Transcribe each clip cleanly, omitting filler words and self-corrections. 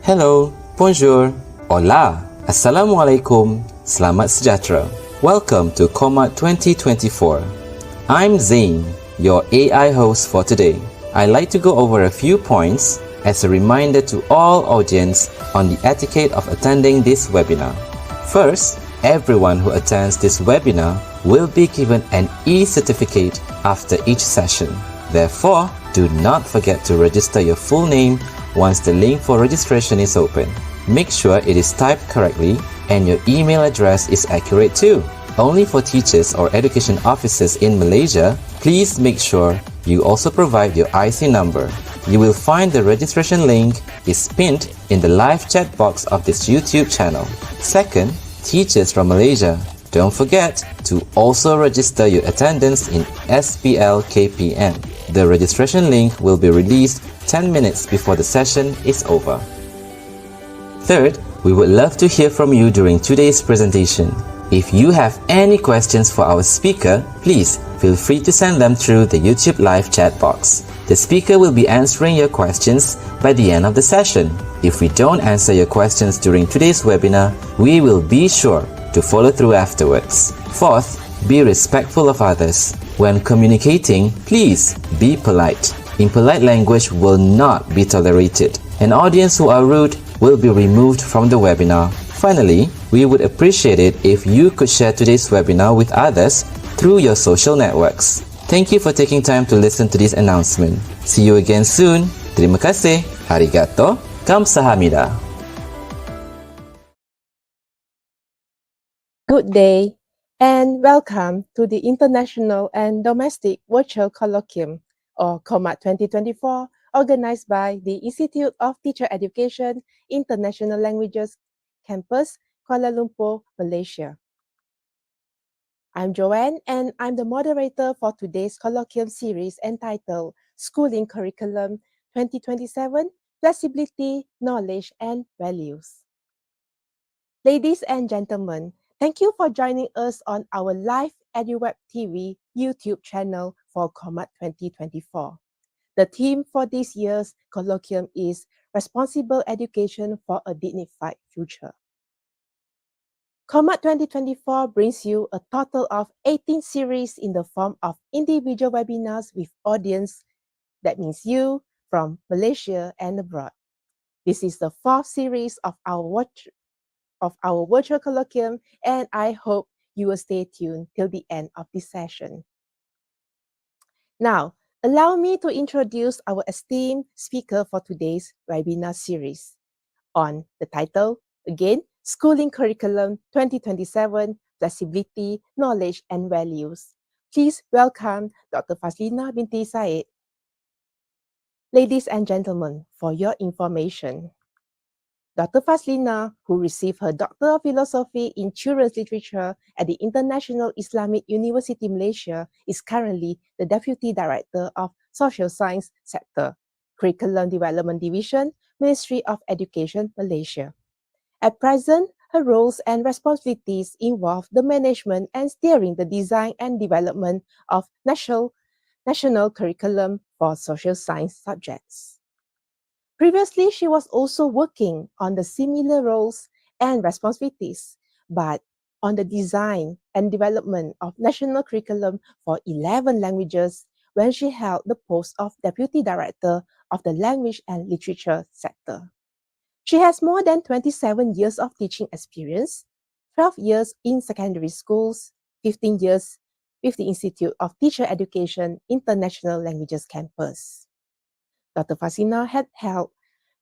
Hello, bonjour, hola, assalamualaikum, selamat sejahtera. Welcome to COMAT 2024. I'm Zain, your AI host for today. I'd like to go over a few points as a reminder to all audience on the etiquette of attending this webinar. First, everyone who attends this webinar will be given an e-certificate after each session. Therefore, do not forget to register your full name once the link for registration is open. Make sure it is typed correctly and your email address is accurate too. Only for teachers or education officers in Malaysia, please make sure you also provide your IC number. You will find the registration link is pinned in the live chat box of this YouTube channel. Second, teachers from Malaysia, don't forget to also register your attendance in SPL KPM. The registration link will be released 10 minutes before the session is over. Third, we would love to hear from you during today's presentation. If you have any questions for our speaker, please feel free to send them through the YouTube live chat box. The speaker will be answering your questions by the end of the session. If we don't answer your questions during today's webinar, we will be sure to follow through afterwards. Fourth, be respectful of others. When communicating, please be polite. Impolite language will not be tolerated. An audience who are rude will be removed from the webinar. Finally, we would appreciate it if you could share today's webinar with others through your social networks. Thank you for taking time to listen to this announcement. See you again soon. Terima kasih. Arigato. Kamsahamnida. Good day and welcome to the International and Domestic Virtual Colloquium, or COMAT 2024, organized by the Institute of Teacher Education, International Languages Campus, Kuala Lumpur, Malaysia. I'm Joanne and I'm the moderator for today's colloquium series entitled Schooling Curriculum 2027, Flexibility, Knowledge and Values. Ladies and gentlemen, thank you for joining us on our live EduWeb TV YouTube channel for COMAT 2024. The theme for this year's colloquium is Responsible Education for a Dignified Future. COMAT 2024 brings you a total of 18 series in the form of individual webinars with audience, that means you, from Malaysia and abroad. This is the fourth series of our virtual colloquium, and I hope you will stay tuned till the end of this session. Now, allow me to introduce our esteemed speaker for today's webinar series on the title, again, Schooling Curriculum 2027, Flexibility, Knowledge and Values. Please welcome Dr. Fazlina binti Said. Ladies and gentlemen, for your information, Dr. Fazlina, who received her Doctor of Philosophy in Children's Literature at the International Islamic University Malaysia, is currently the Deputy Director of Social Science Sector, Curriculum Development Division, Ministry of Education, Malaysia. At present, her roles and responsibilities involve the management and steering the design and development of national curriculum for social science subjects. Previously, she was also working on the similar roles and responsibilities, but on the design and development of national curriculum for 11 languages when she held the post of Deputy Director of the Language and Literature Sector. She has more than 27 years of teaching experience, 12 years in secondary schools, 15 years with the Institute of Teacher Education, International Languages Campus. Dr. Fazlina had held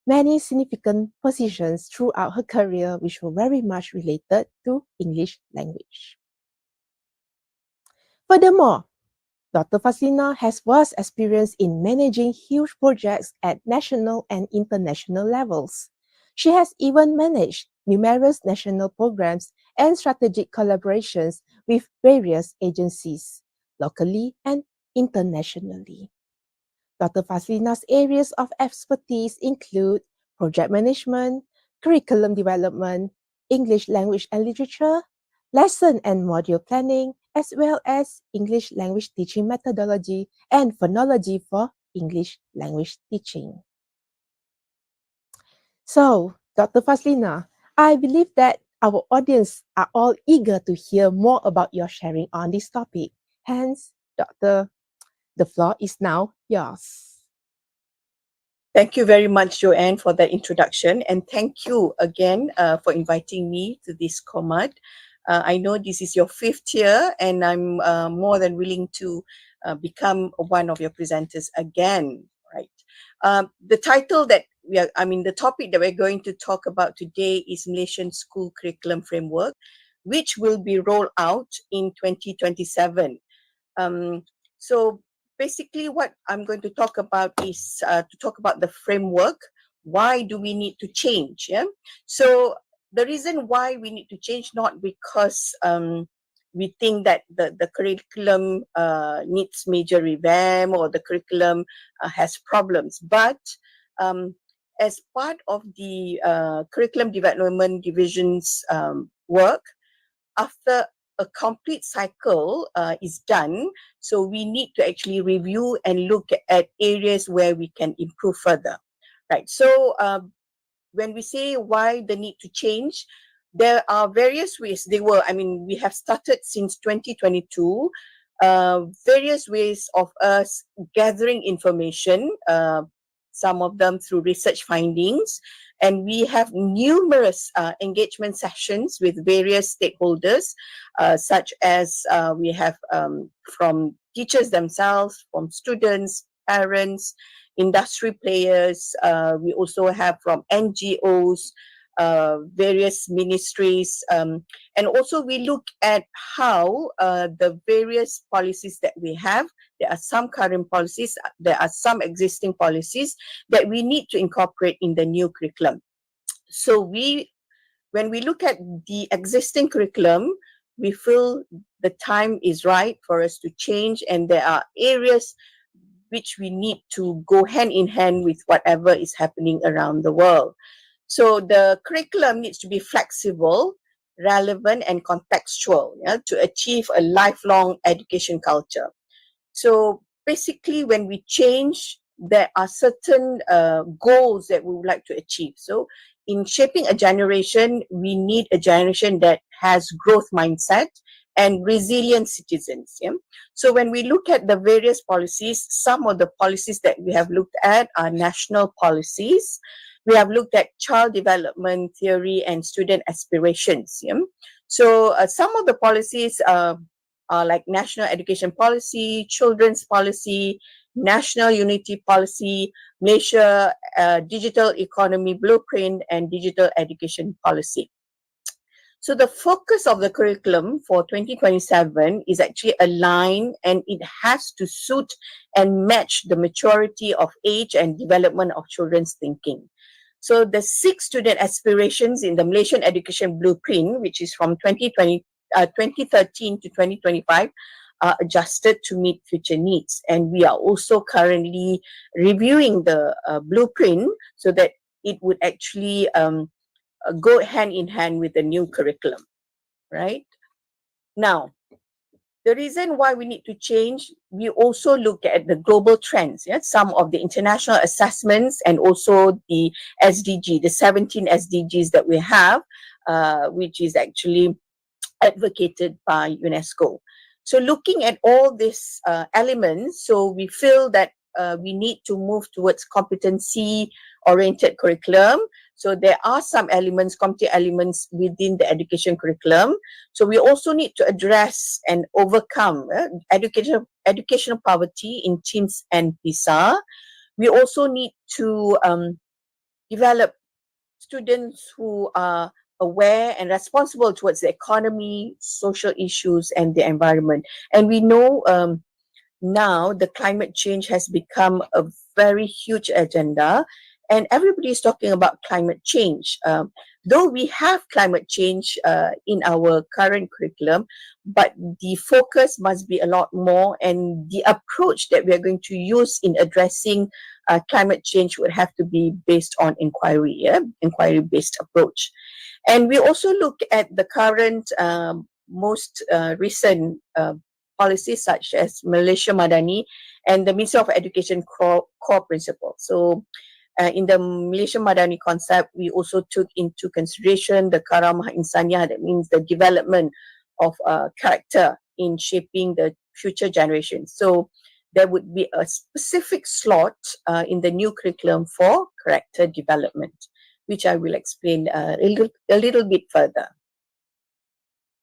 many significant positions throughout her career which were very much related to English language. Furthermore, Dr. Fazlina has vast experience in managing huge projects at national and international levels. She has even managed numerous national programs and strategic collaborations with various agencies, locally and internationally. Dr. Fazlina's areas of expertise include project management, curriculum development, English language and literature, lesson and module planning, as well as English language teaching methodology and phonology for English language teaching. So, Dr. Faslina, I believe that our audience are all eager to hear more about your sharing on this topic. Hence, Doctor, the floor is now yours. Thank you very much, Joanne, for that introduction. And thank you again for inviting me to this COMAD. I know this is your 5th year, and I'm more than willing to become one of your presenters again, right? The title that the topic that we're going to talk about today is Malaysian School Curriculum Framework, which will be rolled out in 2027. So basically what I'm going to talk about is to talk about the framework. Why do we need to change? Yeah. So the reason why we need to change, not because we think that the curriculum needs major revamp or the curriculum has problems, but as part of the curriculum development division's work, after a complete cycle is done, so we need to actually review and look at areas where we can improve further, right? So when we say why the need to change, there are various ways. We have started since 2022, various ways of us gathering information, some of them through research findings, and we have numerous engagement sessions with various stakeholders, such as we have from teachers themselves, from students, parents, industry players. We also have from NGOs, various ministries, and also we look at how the various policies that we have. There are some current policies, there are some existing policies that we need to incorporate in the new curriculum. So when we look at the existing curriculum, we feel the time is right for us to change, and there are areas which we need to go hand in hand with whatever is happening around the world. So the curriculum needs to be flexible, relevant, and contextual, to achieve a lifelong education culture. So basically, when we change, there are certain goals that we would like to achieve. So in shaping a generation, we need a generation that has growth mindset and resilient citizens. Yeah? So when we look at the various policies, some of the policies that we have looked at are national policies. We have looked at child development theory and student aspirations. Yeah? So some of the policies are like National Education Policy, Children's Policy, National Unity Policy, Malaysia Digital Economy Blueprint, and Digital Education Policy. So the focus of the curriculum for 2027 is actually aligned, and it has to suit and match the maturity of age and development of children's thinking. So the 6 student aspirations in the Malaysian Education Blueprint, which is from 2013 to 2025, are adjusted to meet future needs. And we are also currently reviewing the blueprint so that it would actually go hand in hand with the new curriculum, right? Now, the reason why we need to change, we also look at the global trends, some of the international assessments, and also the SDG, the 17 SDGs that we have, which is actually advocated by UNESCO. So looking at all these elements, so we feel that we need to move towards competency-oriented curriculum. So there are some elements, competency elements within the education curriculum. So we also need to address and overcome educational poverty in teens and PISA. We also need to develop students who are aware and responsible towards the economy, social issues, and the environment. And we know now the climate change has become a very huge agenda, and everybody is talking about climate change. Though we have climate change in our current curriculum, but the focus must be a lot more, and the approach that we are going to use in addressing climate change would have to be based on inquiry, inquiry-based approach. And we also look at the current, most recent policies such as Malaysia Madani and the Ministry of Education core principle. So In the Malaysian Madani concept, we also took into consideration the karamah insaniyah, that means the development of character in shaping the future generations. So there would be a specific slot in the new curriculum for character development, which I will explain a little bit further.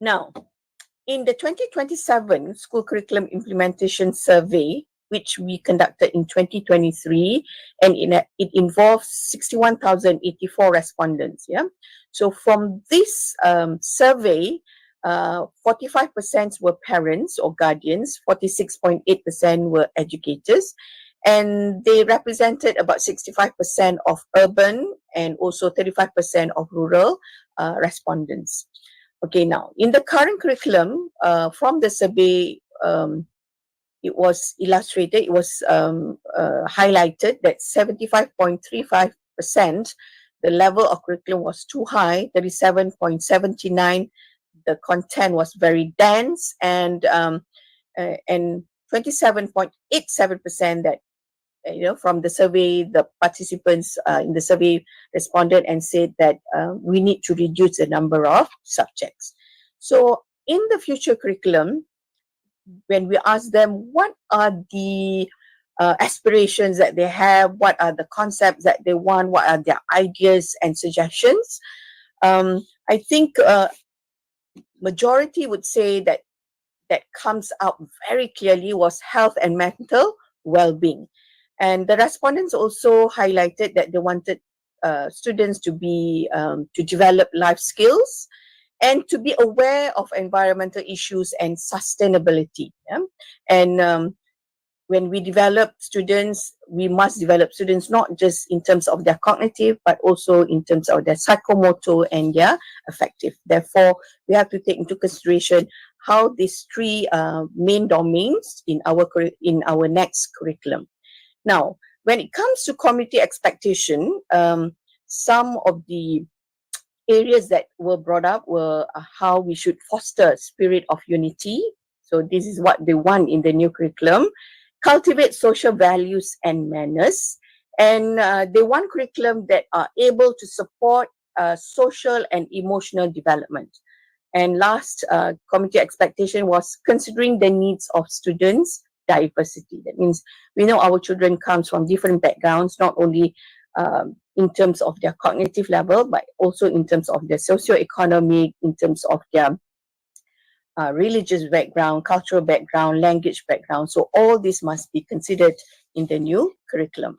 Now, in the 2027 School Curriculum Implementation Survey, which we conducted in 2023, and it involves 61,084 respondents. Yeah, so from this survey, 45% were parents or guardians, 46.8% were educators, and they represented about 65% of urban and also 35% of rural respondents. Okay, now in the current curriculum, from the survey, it was illustrated, it was highlighted that 75.35%, the level of curriculum was too high, 37.79%, the content was very dense, and 27.87% that, from the survey, the participants in the survey responded and said that we need to reduce the number of subjects. So in the future curriculum, when we ask them what are the aspirations that they have, what are the concepts that they want, what are their ideas and suggestions, I think majority would say that comes out very clearly was health and mental well-being. And the respondents also highlighted that they wanted students to be to develop life skills and to be aware of environmental issues and sustainability. Yeah? And when we develop students, we must develop students not just in terms of their cognitive, but also in terms of their psychomotor and their affective. Therefore, we have to take into consideration how these three main domains in our next curriculum. Now, when it comes to community expectation, some of the areas that were brought up were how we should foster spirit of unity. So this is what they want in the new curriculum. Cultivate social values and manners. And they want curriculum that are able to support social and emotional development. And last, community expectation was considering the needs of students' diversity. That means we know our children comes from different backgrounds, not only in terms of their cognitive level, but also in terms of their socio-economic, in terms of their religious background, cultural background, language background. So all this must be considered in the new curriculum.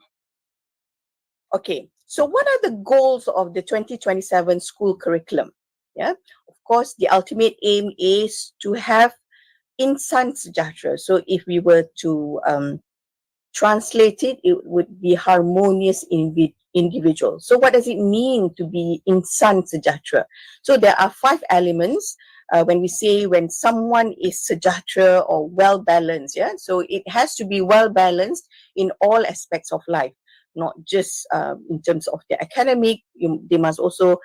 Okay, so what are the goals of the 2027 school curriculum? Yeah, of course, the ultimate aim is to have insan sejahtera. So if we were to translate it, it would be harmonious individual. So what does it mean to be insan sejahtera? So there are 5 elements when we say when someone is sejahtera or well balanced. Yeah, so it has to be well balanced in all aspects of life, not just in terms of their academic. They must also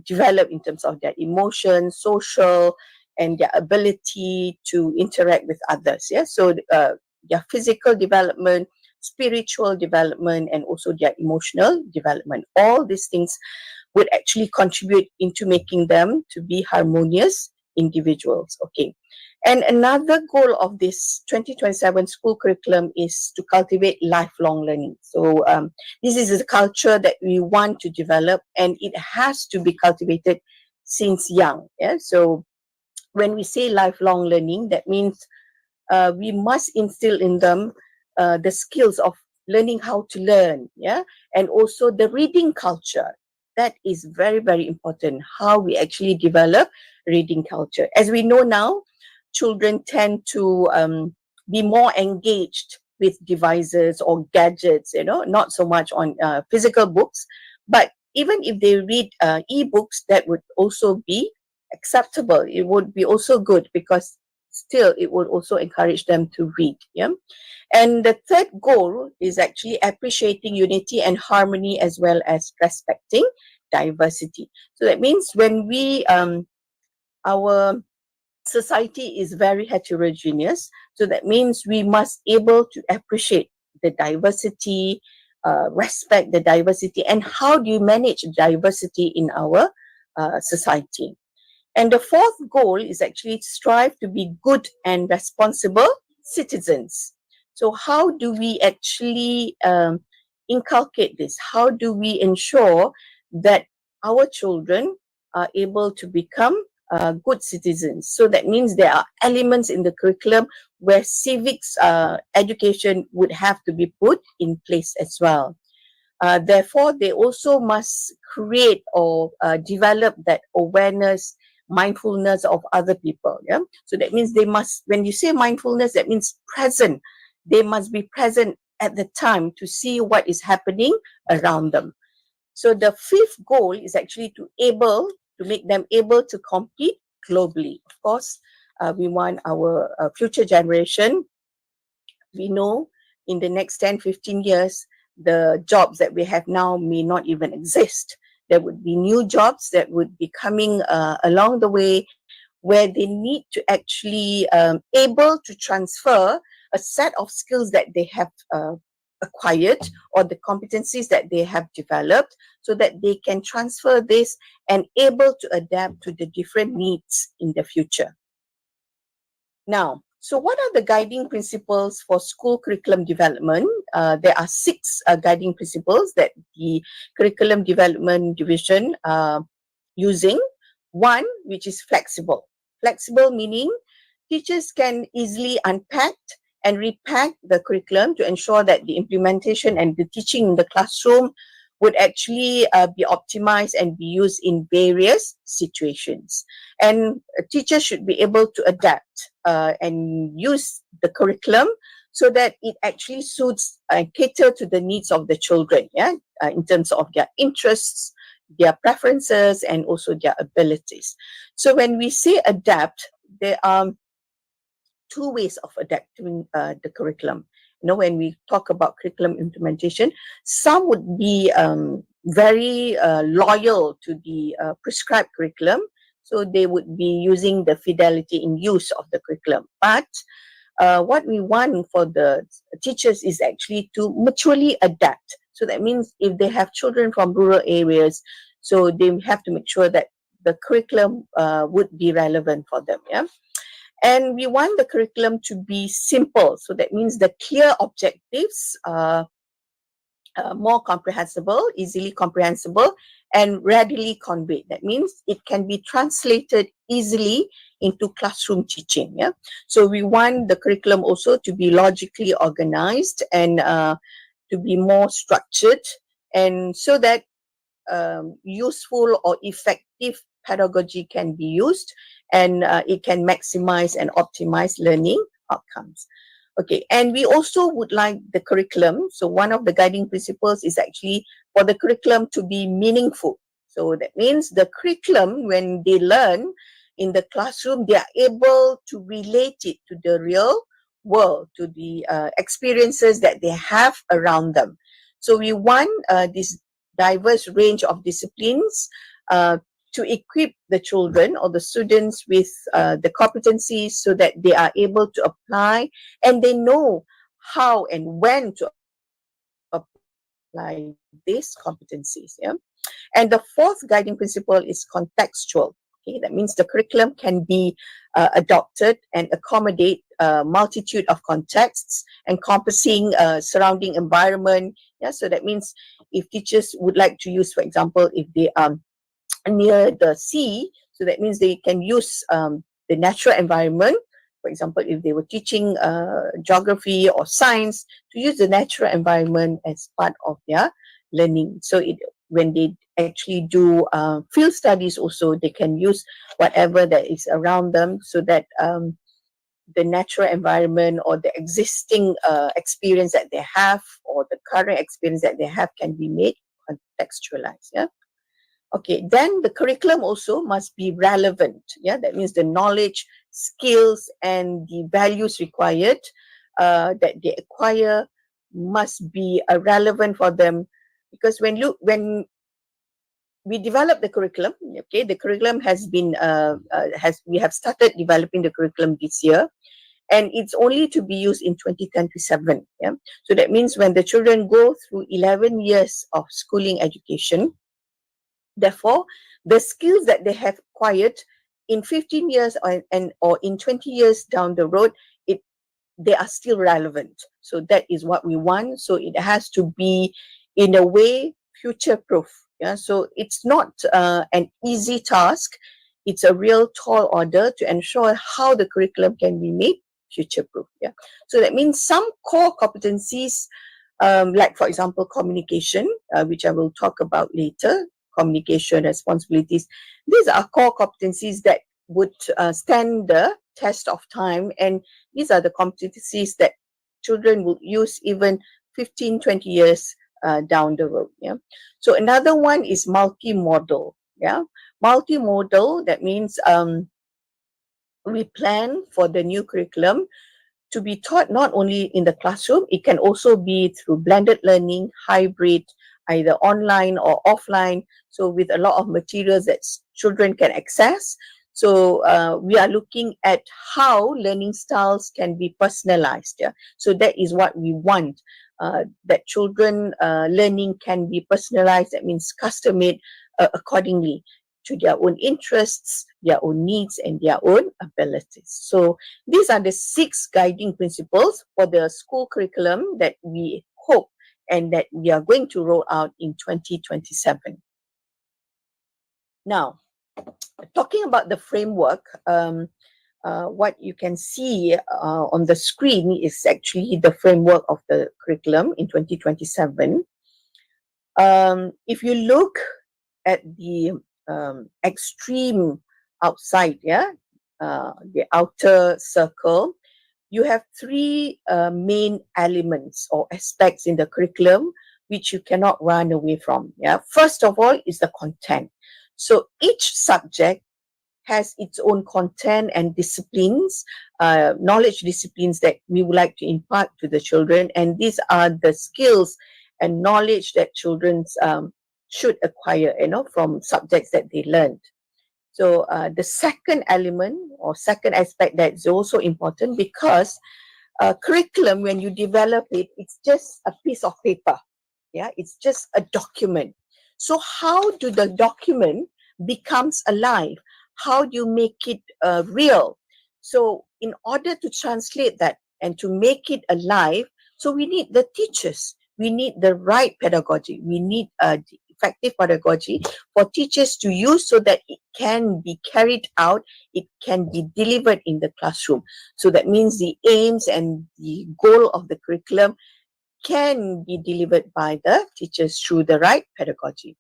develop in terms of their emotions, social, and their ability to interact with others. Yeah, so their physical development, spiritual development, and also their emotional development. All these things would actually contribute into making them to be harmonious individuals. Okay. And another goal of this 2027 school curriculum is to cultivate lifelong learning. So this is a culture that we want to develop, and it has to be cultivated since young. Yeah. So when we say lifelong learning, that means we must instill in them the skills of learning how to learn, yeah, and also the reading culture. That is very, very important, how we actually develop reading culture. As we know now, children tend to be more engaged with devices or gadgets, not so much on physical books. But even if they read e-books, that would also be acceptable. It would be also good, because still it would also encourage them to read. Yeah. And the third goal is actually appreciating unity and harmony, as well as respecting diversity. So that means when we our society is very heterogeneous, so that means we must able to appreciate the diversity, respect the diversity, and how do you manage diversity in our society. And the fourth goal is actually strive to be good and responsible citizens. So how do we actually inculcate this? How do we ensure that our children are able to become good citizens? So that means there are elements in the curriculum where civics education would have to be put in place as well. Therefore, they also must create or develop that awareness, mindfulness of other people. Yeah. So that means they must, when you say mindfulness, that means present. They must be present at the time to see what is happening around them. So the fifth goal is actually to make them able to compete globally. Of course, we want our future generation. We know in the next 10, 15 years, the jobs that we have now may not even exist. There would be new jobs that would be coming along the way, where they need to actually able to transfer a set of skills that they have acquired, or the competencies that they have developed, so that they can transfer this and able to adapt to the different needs in the future. Now, so what are the guiding principles for school curriculum development? There are 6 guiding principles that the Curriculum Development Division using. One, which is flexible. Flexible meaning teachers can easily unpack and repack the curriculum to ensure that the implementation and the teaching in the classroom would actually be optimized and be used in various situations. And teachers should be able to adapt and use the curriculum so that it actually suits and cater to the needs of the children, in terms of their interests, their preferences, and also their abilities. So when we say adapt, there are 2 ways of adapting the curriculum. You know, when we talk about curriculum implementation, some would be very loyal to the prescribed curriculum, so they would be using the fidelity in use of the curriculum. But what we want for the teachers is actually to maturely adapt. So that means if they have children from rural areas, so they have to make sure that the curriculum would be relevant for them. Yeah. And we want the curriculum to be simple. So that means the clear objectives are more comprehensible, easily comprehensible, and readily conveyed. That means it can be translated easily into classroom teaching. Yeah. So we want the curriculum also to be logically organized and to be more structured, and so that useful or effective pedagogy can be used, and it can maximize and optimize learning outcomes. Okay, and we also would like the curriculum. So one of the guiding principles is actually for the curriculum to be meaningful. So that means the curriculum, when they learn in the classroom, they are able to relate it to the real world, to the experiences that they have around them. So we want this diverse range of disciplines to equip the children or the students with the competencies, so that they are able to apply and they know how and when to apply these competencies. Yeah? And the fourth guiding principle is contextual. Okay? That means the curriculum can be adopted and accommodate a multitude of contexts encompassing surrounding environment. Yeah? So that means if teachers would like to use, for example, if they are near the sea, so that means they can use the natural environment. For example, if they were teaching geography or science, to use the natural environment as part of their learning. So when they actually do field studies also, they can use whatever that is around them, so that the natural environment or the existing experience that they have, or the current experience that they have, can be made contextualized. Yeah. Okay, then the curriculum also must be relevant. Yeah, that means the knowledge, skills, and the values required that they acquire must be relevant for them. Because when we develop the curriculum, okay, the curriculum has been we have started developing the curriculum this year, and it's only to be used in 2027. Yeah? So that means when the children go through 11 years of schooling education, therefore, the skills that they have acquired in 15 years or in 20 years down the road, they are still relevant. So that is what we want. So it has to be, in a way, future-proof. Yeah. So it's not an easy task. It's a real tall order to ensure how the curriculum can be made future-proof. Yeah. So that means some core competencies, like for example, communication, which I will talk about later. Communication responsibilities. These are core competencies that would stand the test of time, and these are the competencies that children will use even 15, 20 years down the road. Yeah. So another one is multimodal. Yeah. Multimodal, that means we plan for the new curriculum to be taught not only in the classroom, it can also be through blended learning, hybrid, either online or offline. So with a lot of materials that children can access. So we are looking at how learning styles can be personalized. Yeah? So that is what we want, that children learning can be personalized. That means custom made accordingly to their own interests, their own needs, and their own abilities. So these are the 6 guiding principles for the school curriculum that we hope and that we are going to roll out in 2027. Now, talking about the framework, what you can see on the screen is actually the framework of the curriculum in 2027. If you look at the extreme outside, the outer circle, you have 3 main elements or aspects in the curriculum which you cannot run away from. Yeah, first of all is the content. So each subject has its own content and disciplines, knowledge disciplines that we would like to impart to the children, and these are the skills and knowledge that children should acquire, from subjects that they learned. So the second element or second aspect that is also important, because curriculum, when you develop it, it's just a piece of paper. Yeah, it's just a document. So how do the document becomes alive? How do you make it real? So in order to translate that and to make it alive, so we need the teachers. We need the right pedagogy. We need effective pedagogy for teachers to use so that it can be carried out, it can be delivered in the classroom. So that means the aims and the goal of the curriculum can be delivered by the teachers through the right pedagogy.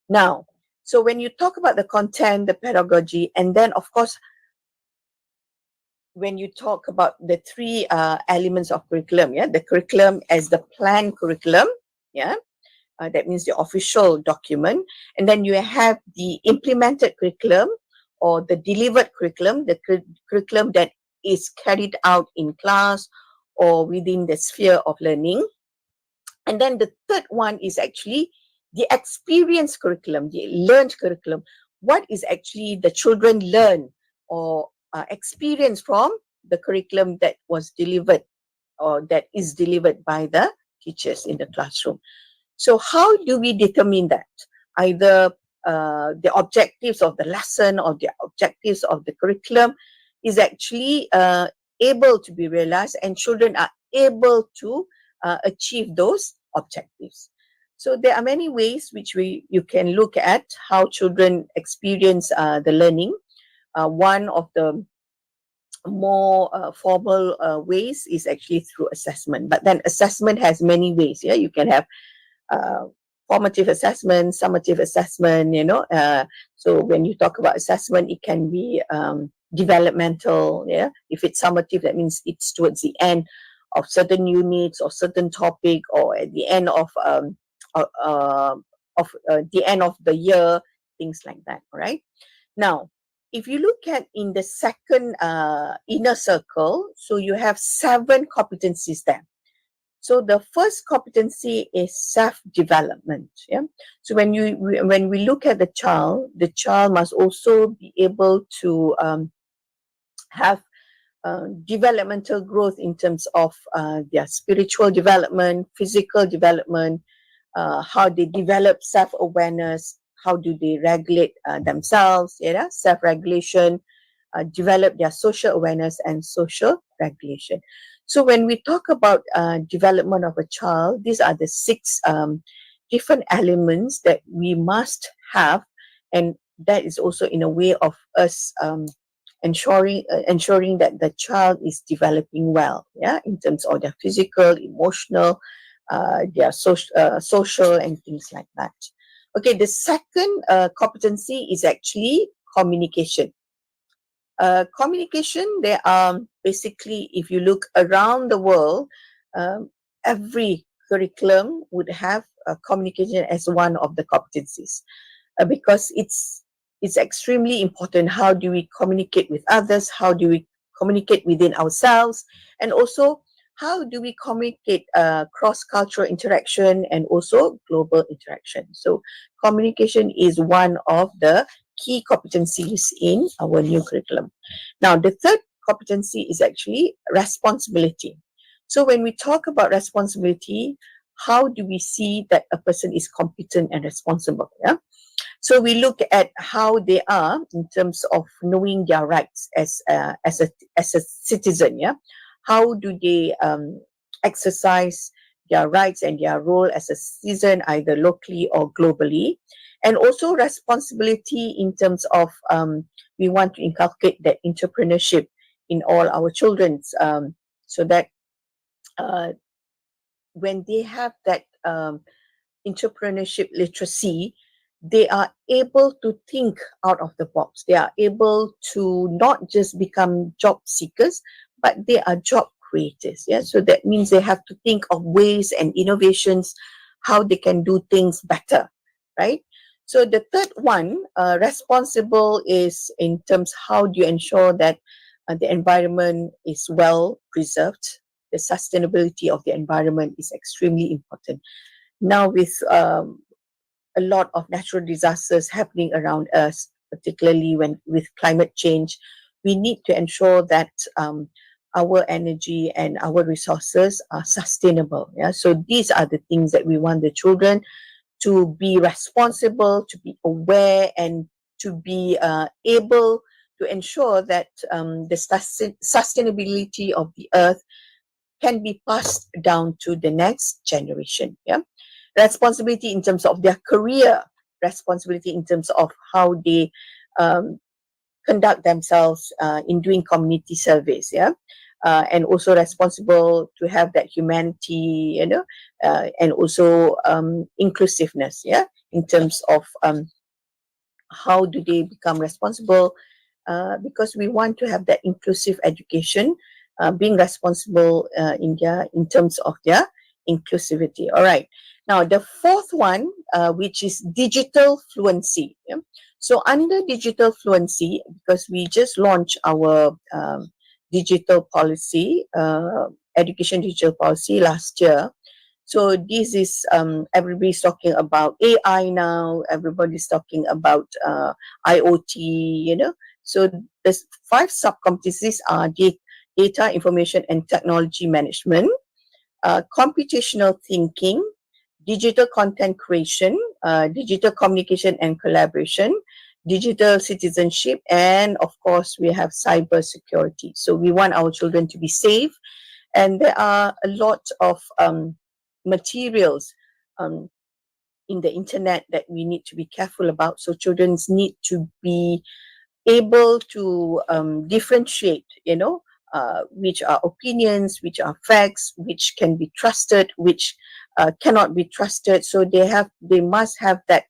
Now, so when you talk about the content, the pedagogy, and then of course, when you talk about the 3 elements of curriculum, the curriculum as the planned curriculum, that means the official document, and then you have the implemented curriculum or the delivered curriculum, the curriculum that is carried out in class or within the sphere of learning. And then the third one is actually the experience curriculum, the learned curriculum. What is actually the children learn or experience from the curriculum that was delivered or that is delivered by the teachers in the classroom. So how do we determine that? Either the objectives of the lesson or the objectives of the curriculum is actually able to be realized, and children are able to achieve those objectives. So there are many ways which you can look at how children experience the learning. One of the more formal ways is actually through assessment. But then assessment has many ways. You can have formative assessment, summative assessment, so when you talk about assessment, it can be developmental. If it's summative, that means it's towards the end of certain units or certain topic, or at the end of the end of the year, things like that. All right. Now, if you look at in the second inner circle, so you have 7 competencies there. So the first competency is self-development. So when we look at the child must also be able to have developmental growth in terms of their spiritual development, physical development, how they develop self-awareness, how do they regulate themselves, self-regulation, develop their social awareness and social regulation. So when we talk about development of a child, these are the 6 different elements that we must have, and that is also in a way of us ensuring that the child is developing well, in terms of their physical, emotional, their social and things like that. Okay, the second competency is actually communication. Communication, there are basically, if you look around the world, every curriculum would have communication as one of the competencies, because it's extremely important. How do we communicate with others? How do we communicate within ourselves? And also, how do we communicate cross-cultural interaction and also global interaction? So communication is one of the key competencies in our new curriculum. Now, the third competency is actually responsibility. So when we talk about responsibility, how do we see that a person is competent and responsible? So we look at how they are in terms of knowing their rights as a citizen. How do they exercise their rights and their role as a citizen, either locally or globally? And also responsibility in terms of we want to inculcate that entrepreneurship in all our children, so that when they have that entrepreneurship literacy, they are able to think out of the box. They are able to not just become job seekers, but they are job creators. So that means they have to think of ways and innovations, how they can do things better, right? So the third one, responsible, is in terms how do you ensure that the environment is well preserved. The sustainability of the environment is extremely important. Now with a lot of natural disasters happening around us, particularly with climate change, we need to ensure that our energy and our resources are sustainable. So these are the things that we want the children to be responsible, to be aware, and to be able to ensure that the sustainability of the earth can be passed down to the next generation. Responsibility in terms of their career, responsibility in terms of how they conduct themselves in doing community service, and also responsible to have that humanity, and also inclusiveness, in terms of how do they become responsible, because we want to have that inclusive education, being responsible in terms of their inclusivity. All right. Now, the fourth one, which is digital fluency. So under digital fluency, because we just launched our digital policy, education digital policy last year. So this is, everybody's talking about AI now, everybody's talking about IoT, So the 5 subcompetencies are data, information and technology management, computational thinking, digital content creation, digital communication and collaboration, digital citizenship, and of course we have cyber security. So we want our children to be safe, and there are a lot of materials in the internet that we need to be careful about. So children need to be able to differentiate, which are opinions, which are facts, which can be trusted, which cannot be trusted. So they must have that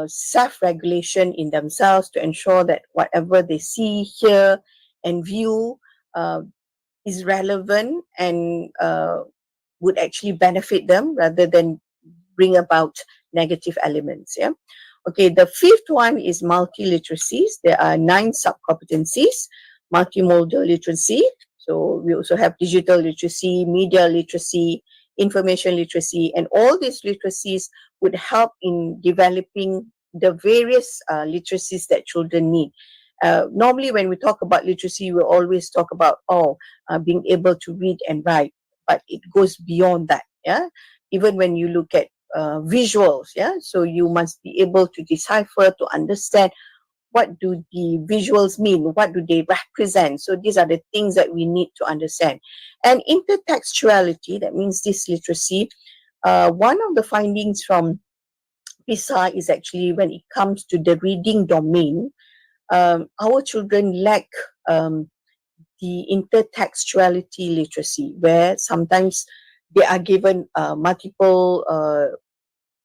self-regulation in themselves to ensure that whatever they see, hear, and view is relevant and would actually benefit them rather than bring about negative elements. Okay, the fifth one is multi-literacies. There are 9 sub-competencies. Multimodal literacy. So we also have digital literacy, media literacy, information literacy, and all these literacies would help in developing the various literacies that children need. Normally, when we talk about literacy, we always talk about being able to read and write, but it goes beyond that. Yeah, even when you look at visuals, yeah, so you must be able to decipher, to understand what do the visuals mean, what do they represent. So these are the things that we need to understand. And intertextuality, that means this literacy. One of the findings from PISA is actually when it comes to the reading domain, our children lack the intertextuality literacy, where sometimes they are given multiple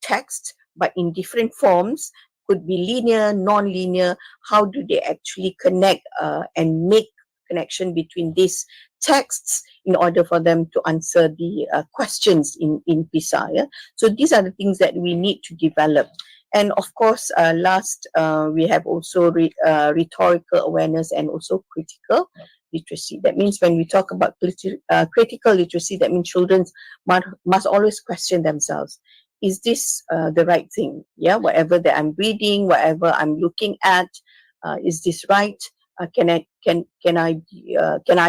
texts, but in different forms, could be linear, non-linear. How do they actually connect and make connection between these texts in order for them to answer the questions in PISA? Yeah? So these are the things that we need to develop. And of course, last, we have also rhetorical awareness and also critical literacy. That means when we talk about critical literacy, that means children must always question themselves. Is this the right thing? Yeah, whatever that I'm reading, whatever I'm looking at, is this right? Can I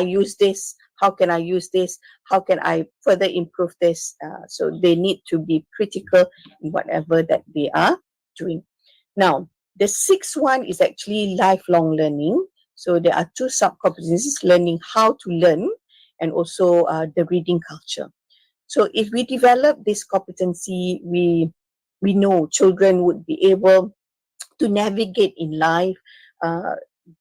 use this? How can I use this? How can I further improve this? So they need to be critical in whatever that they are doing. Now, the sixth one is actually lifelong learning. So there are two sub-competencies: learning how to learn and also the reading culture. So if we develop this competency, we know children would be able to navigate in life.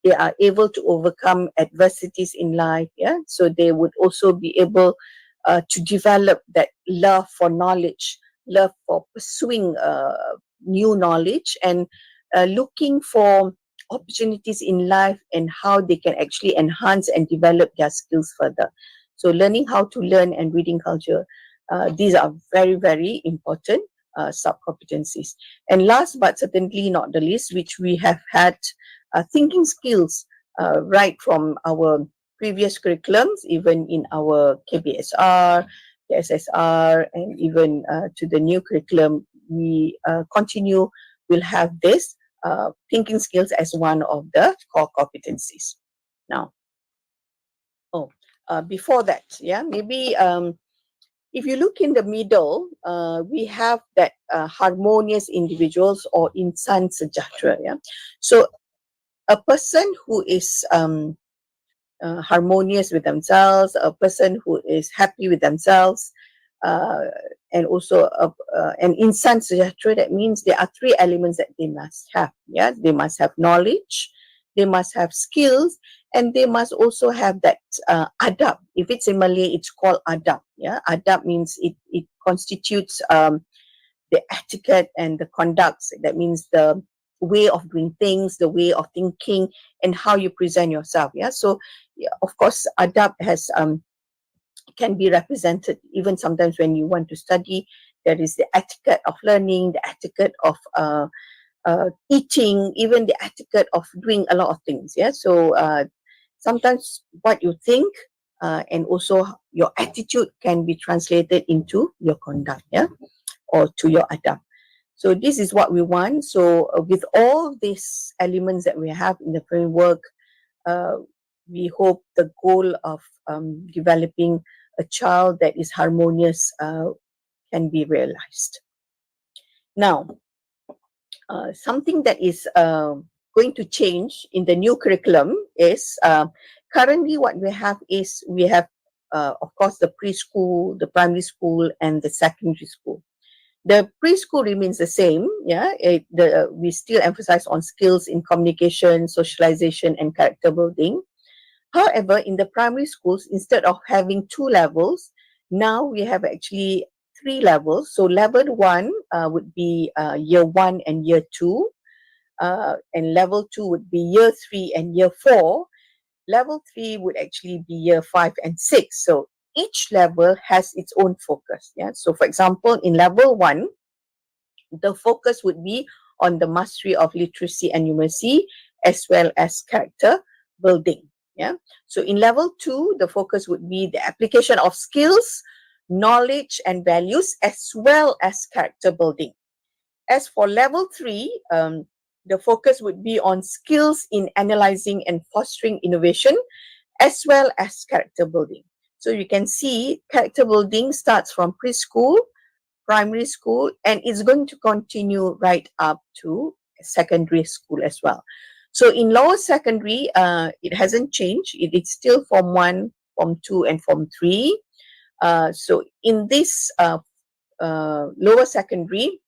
They are able to overcome adversities in life. Yeah, so they would also be able to develop that love for knowledge, love for pursuing new knowledge, and looking for opportunities in life and how they can actually enhance and develop their skills further. So learning how to learn and reading culture, these are very, very important sub-competencies. And last but certainly not the least, which we have had thinking skills right from our previous curriculums, even in our KBSR, SSR, and even to the new curriculum, we will have this thinking skills as one of the core competencies. Now, before that, yeah, maybe if you look in the middle, we have that harmonious individuals or insan sejahtera. Yeah, so a person who is harmonious with themselves, a person who is happy with themselves, and also an insan sejahtera. That means there are three elements that they must have. Yeah, they must have knowledge, they must have skills, and they must also have that adab. If it's in Malay, it's called adab. Yeah, adab means it constitutes the etiquette and the conducts. That means the way of doing things, the way of thinking, and how you present yourself. Yeah, so yeah, of course, adab has can be represented even sometimes when you want to study. There is the etiquette of learning, the etiquette of eating, even the etiquette of doing a lot of things. Yeah, so sometimes what you think and also your attitude can be translated into your conduct, yeah, or to your adab. So this is what we want. So with all these elements that we have in the framework, we hope the goal of developing a child that is harmonious can be realized. Now, something that is going to change in the new curriculum is currently what we have is of course the preschool, the primary school, and the secondary school. The preschool remains the same. Yeah, we still emphasize on skills in communication, socialization, and character building. However, in the primary schools, instead of having 2 levels, now we have actually 3 levels. So level 1 would be year 1 and year 2, and level 2 would be year 3 and year 4. Level 3 would actually be year 5 and 6. So each level has its own focus. Yeah. So for example, in level 1, the focus would be on the mastery of literacy and numeracy, as well as character building. Yeah. So in level 2, the focus would be the application of skills, knowledge, and values, as well as character building. As for level 3, the focus would be on skills in analyzing and fostering innovation, as well as character building. So you can see character building starts from preschool, primary school, and it's going to continue right up to secondary school as well. So in lower secondary, it hasn't changed. It's still Form 1, Form 2, and Form 3. So in this lower secondary,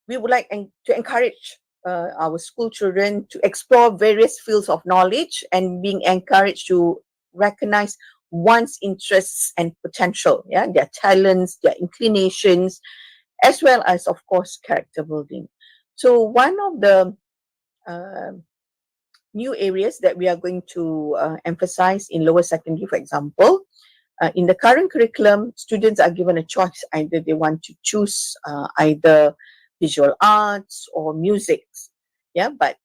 we would like to encourage our school children to explore various fields of knowledge and being encouraged to recognize one's interests and potential, their talents, their inclinations, as well as, of course, character building. So one of the new areas that we are going to emphasize in lower secondary, for example, in the current curriculum, students are given a choice. Either they want to choose either visual arts or music. But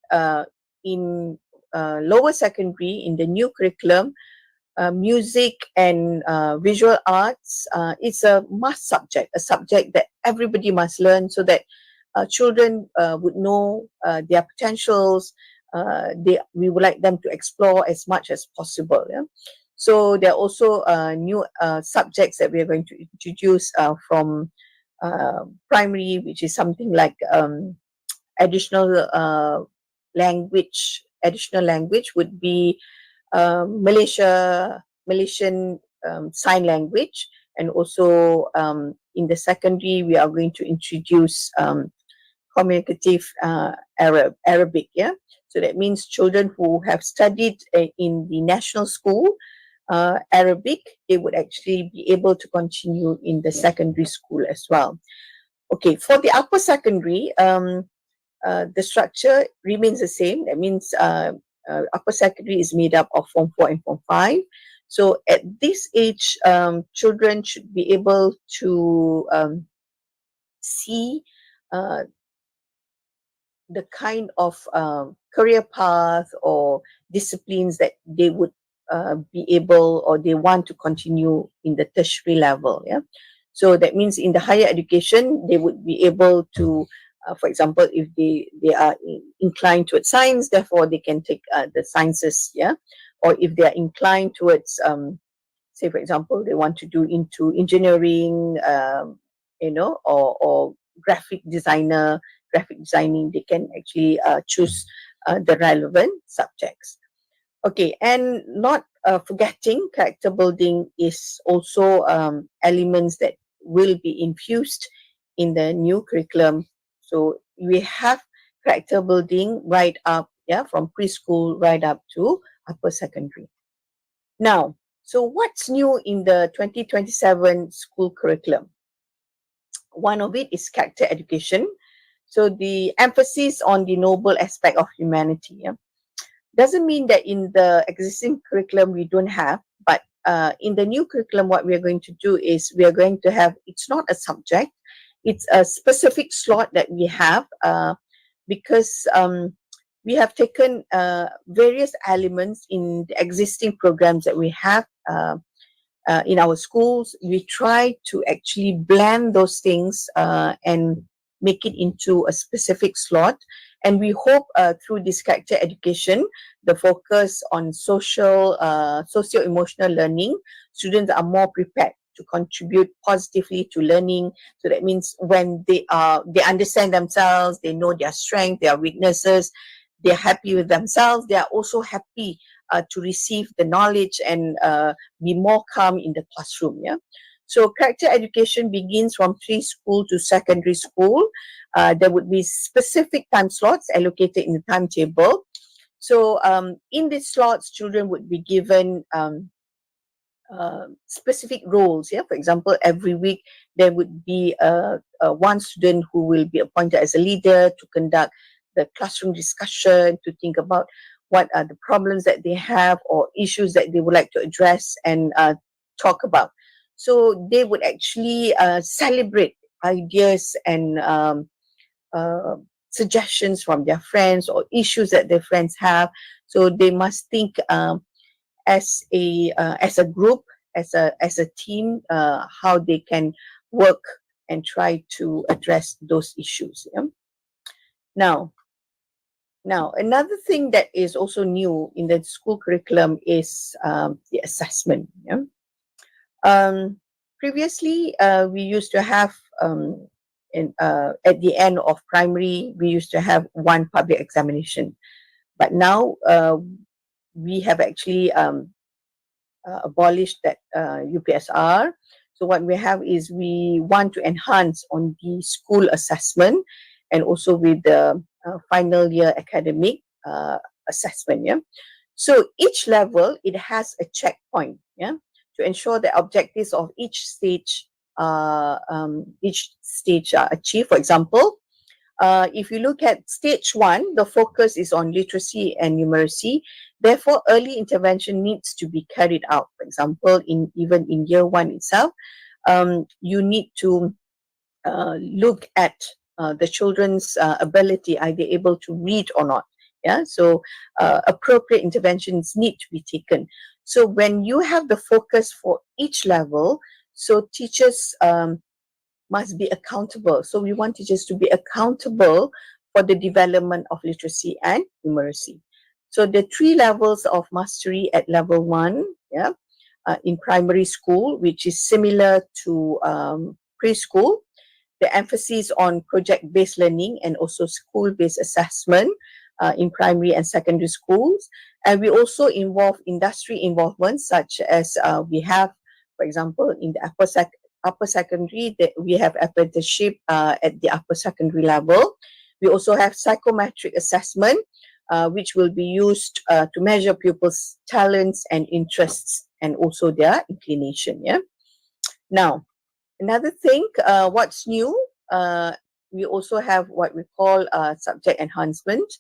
in lower secondary, in the new curriculum, music and visual arts, it's a must subject, a subject that everybody must learn so that children would know their potentials. We would like them to explore as much as possible. So there are also new subjects that we are going to introduce from primary, which is something like additional language. Additional language would be Malaysian Sign Language, and also in the secondary we are going to introduce communicative Arabic. So that means children who have studied in the national school Arabic, they would actually be able to continue in the secondary school as well. Okay, for the upper secondary, the structure remains the same. That means upper secondary is made up of Form 4 and Form 5. So at this age, children should be able to see the kind of career path or disciplines that they would be able, or they want to continue in the tertiary level. So that means in the higher education, they would be able to, for example, if they are inclined towards science, therefore they can take the sciences. Or if they are inclined towards, say for example, they want to do into engineering, or graphic designing, they can actually choose the relevant subjects. Okay, and not forgetting, character building is also elements that will be infused in the new curriculum. So we have character building right up, from preschool right up to upper secondary. Now, so what's new in the 2027 school curriculum? One of it is character education. So the emphasis on the noble aspect of humanity. Doesn't mean that in the existing curriculum we don't have, but in the new curriculum, what we are going to do is we are going to have, it's not a subject, it's a specific slot that we have, because we have taken various elements in the existing programs that we have in our schools. We try to actually blend those things and make it into a specific slot. And we hope through this character education, the focus on socio-emotional learning, students are more prepared to contribute positively to learning. So that means when they understand themselves, they know their strengths, their weaknesses, they're happy with themselves, they are also happy to receive the knowledge and be more calm in the classroom. So character education begins from preschool to secondary school. There would be specific time slots allocated in the timetable. So in these slots, children would be given specific roles. For example, every week there would be one student who will be appointed as a leader to conduct the classroom discussion, to think about what are the problems that they have or issues that they would like to address and talk about. So they would actually celebrate ideas and suggestions from their friends or issues that their friends have. So they must think as a group, as a team, how they can work and try to address those issues. Now, another thing that is also new in the school curriculum is the assessment. Yeah? Previously, we used to have at the end of primary, we used to have one public examination, but now we have actually abolished that UPSR. So what we have is we want to enhance on the school assessment and also with the final year academic assessment. Yeah. So each level, it has a checkpoint. Yeah, to ensure the objectives of each stage are achieved. For example, if you look at stage 1, the focus is on literacy and numeracy. Therefore, early intervention needs to be carried out. For example, even in year 1 itself, you need to look at the children's ability. Are they able to read or not? Yeah, so appropriate interventions need to be taken. So when you have the focus for each level, so teachers must be accountable. So we want teachers to be accountable for the development of literacy and numeracy. So the 3 levels of mastery at level 1, yeah, in primary school, which is similar to preschool, the emphasis on project-based learning and also school-based assessment in primary and secondary schools. And we also involve industry involvement, such as we have, for example, in the upper secondary, that we have apprenticeship at the upper secondary level. We also have psychometric assessment, which will be used to measure pupils' talents and interests and also their inclination. Yeah. Now, another thing, what's new, we also have what we call subject enhancement.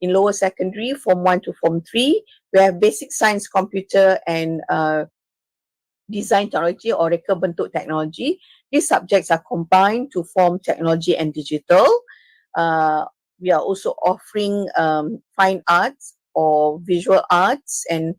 In lower secondary, Form 1 to Form 3, we have basic science, computer, and design technology or reka bentuk technology. These subjects are combined to form technology and digital. We are also offering fine arts or visual arts and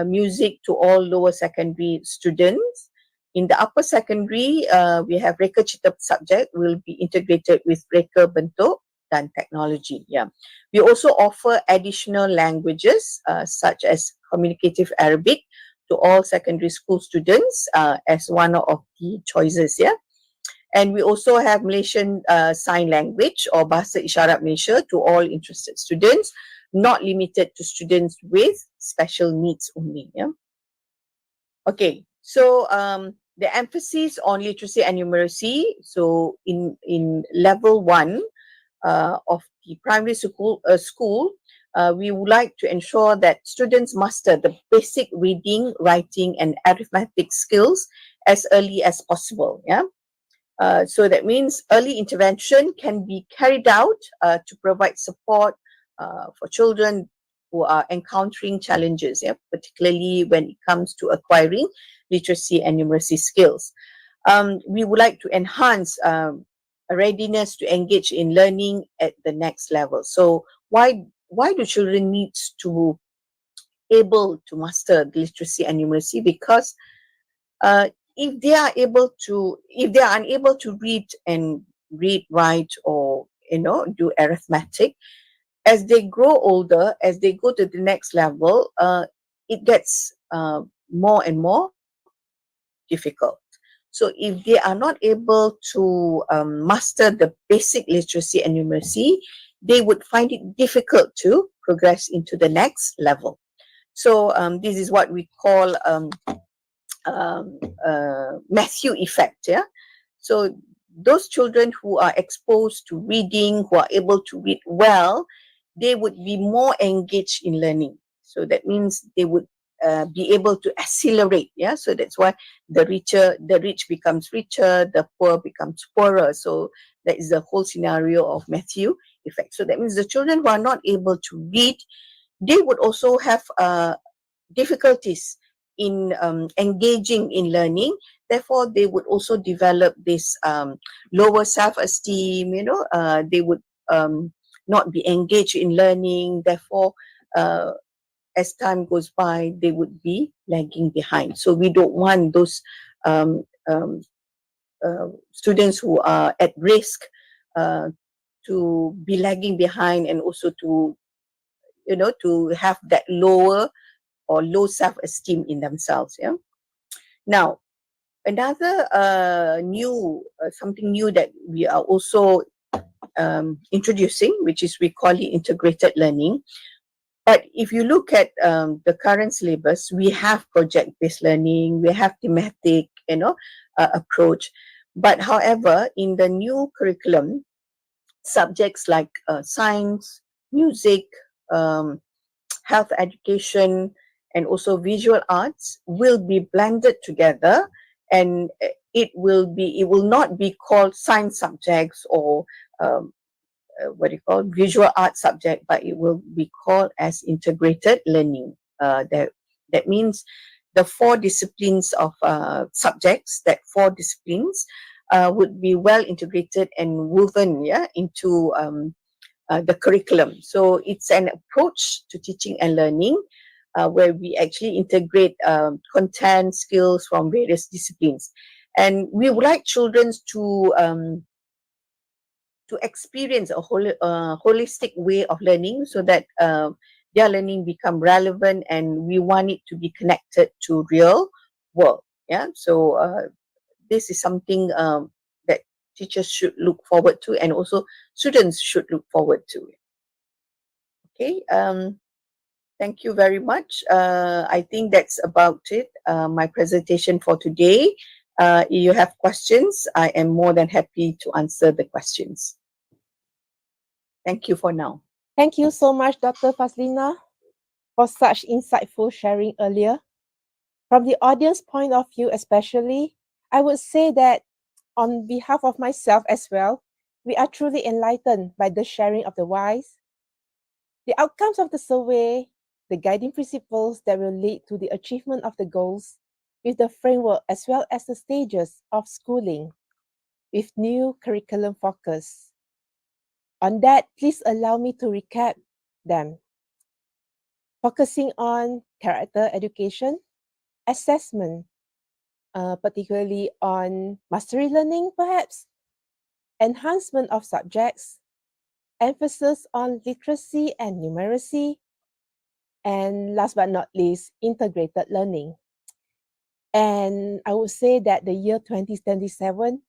music to all lower secondary students. In the upper secondary, we have reka cipta subject will be integrated with reka bentuk dan technology. Yeah, we also offer additional languages such as communicative Arabic to all secondary school students as one of the choices. Yeah, and we also have Malaysian Sign Language or Bahasa Isyarat Malaysia to all interested students, not limited to students with special needs only. Yeah. Okay, so the emphasis on literacy and numeracy. So in level 1 of the primary school, we would like to ensure that students master the basic reading, writing, and arithmetic skills as early as possible. Yeah. So that means early intervention can be carried out to provide support for children who are encountering challenges, yeah, particularly when it comes to acquiring literacy and numeracy skills. We would like to enhance a readiness to engage in learning at the next level. So why do children need to able to master the literacy and numeracy? Because if they are unable to read, write, or do arithmetic, as they grow older, as they go to the next level, it gets more and more difficult. So if they are not able to master the basic literacy and numeracy, they would find it difficult to progress into the next level. So this is what we call Matthew effect. Yeah. So those children who are exposed to reading, who are able to read well, they would be more engaged in learning. So that means they would be able to accelerate. Yeah. So that's why the rich becomes richer, the poor becomes poorer. So that is the whole scenario of Matthew effect. So that means the children who are not able to read, they would also have difficulties in engaging in learning. Therefore, they would also develop this lower self-esteem. They would not be engaged in learning. Therefore, as time goes by, they would be lagging behind. So we don't want those students who are at risk to be lagging behind and also to, to have that low self-esteem in themselves. Yeah. Now, another something new that we are also introducing, which is we call it integrated learning. But if you look at the current syllabus, we have project-based learning, we have thematic, approach. But however, in the new curriculum, subjects like science, music, health education, and also visual arts will be blended together, and it will not be called science subjects or visual art subject, but it will be called as integrated learning. That means the four disciplines of subjects, that four disciplines would be well integrated and woven into the curriculum. So it's an approach to teaching and learning where we actually integrate content, skills from various disciplines. And we would like children to experience a holistic way of learning, so that their learning become relevant, and we want it to be connected to real world. Yeah. So this is something that teachers should look forward to, and also students should look forward to. Okay. Thank you very much. I think that's about it. My presentation for today. If you have questions, I am more than happy to answer the questions. Thank you for now. Thank you so much, Dr. Fazlina, for such insightful sharing earlier. From the audience point of view especially, I would say that on behalf of myself as well, we are truly enlightened by the sharing of the whys, the outcomes of the survey, the guiding principles that will lead to the achievement of the goals, with the framework as well as the stages of schooling, with new curriculum focus. On that, please allow me to recap them. Focusing on character education, assessment, particularly on mastery learning perhaps, enhancement of subjects, emphasis on literacy and numeracy, and last but not least, integrated learning. And I would say that the year 2027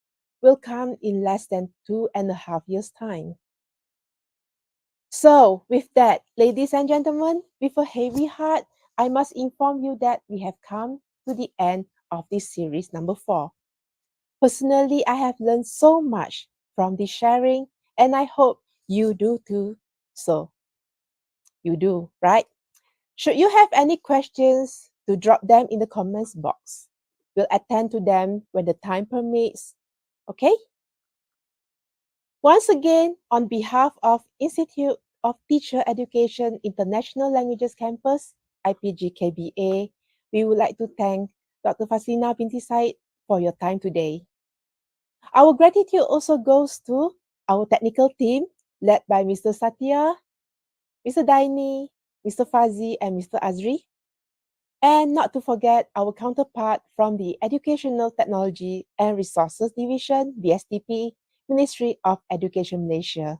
will come in less than 2.5 years' time. So with that, ladies and gentlemen, with a heavy heart, I must inform you that we have come to the end of this series number 4. Personally, I have learned so much from this sharing, and I hope you do too. So, you do, right? Should you have any questions, to drop them in the comments box. We'll attend to them when the time permits. Okay? Once again, on behalf of Institute of Teacher Education International Languages Campus, IPG-KBA, we would like to thank Dr. Fazlina binti Said for your time today. Our gratitude also goes to our technical team led by Mr. Satya, Mr. Daini, Mr. Fazi, and Mr. Azri. And not to forget our counterpart from the Educational Technology and Resources Division, BSTP, Ministry of Education Malaysia,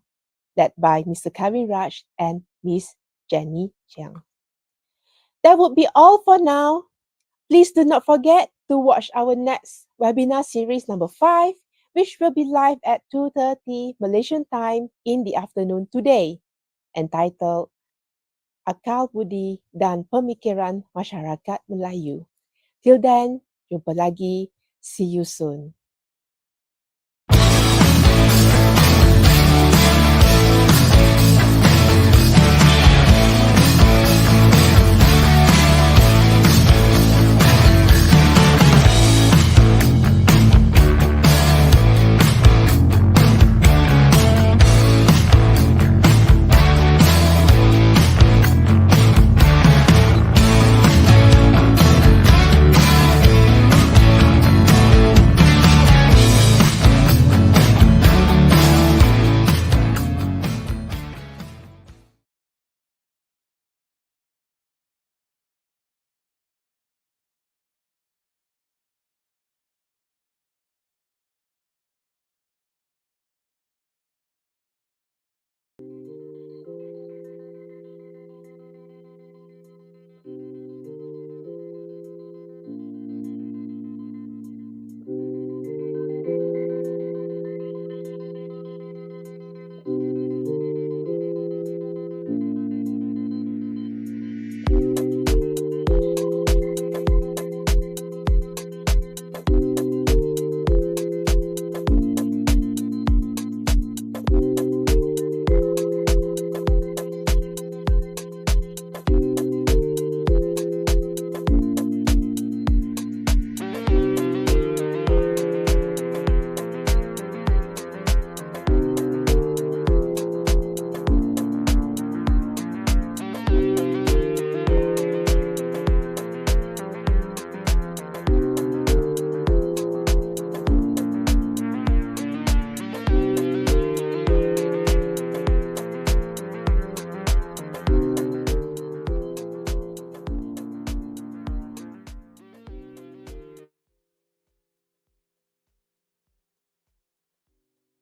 led by Mr. Kevin Raj and Ms. Jenny Chiang. That would be all for now. Please do not forget to watch our next webinar series number 5, which will be live at 2:30 Malaysian time in the afternoon today, entitled Akal Budi dan Pemikiran Masyarakat Melayu. Till then, jumpa lagi. See you soon.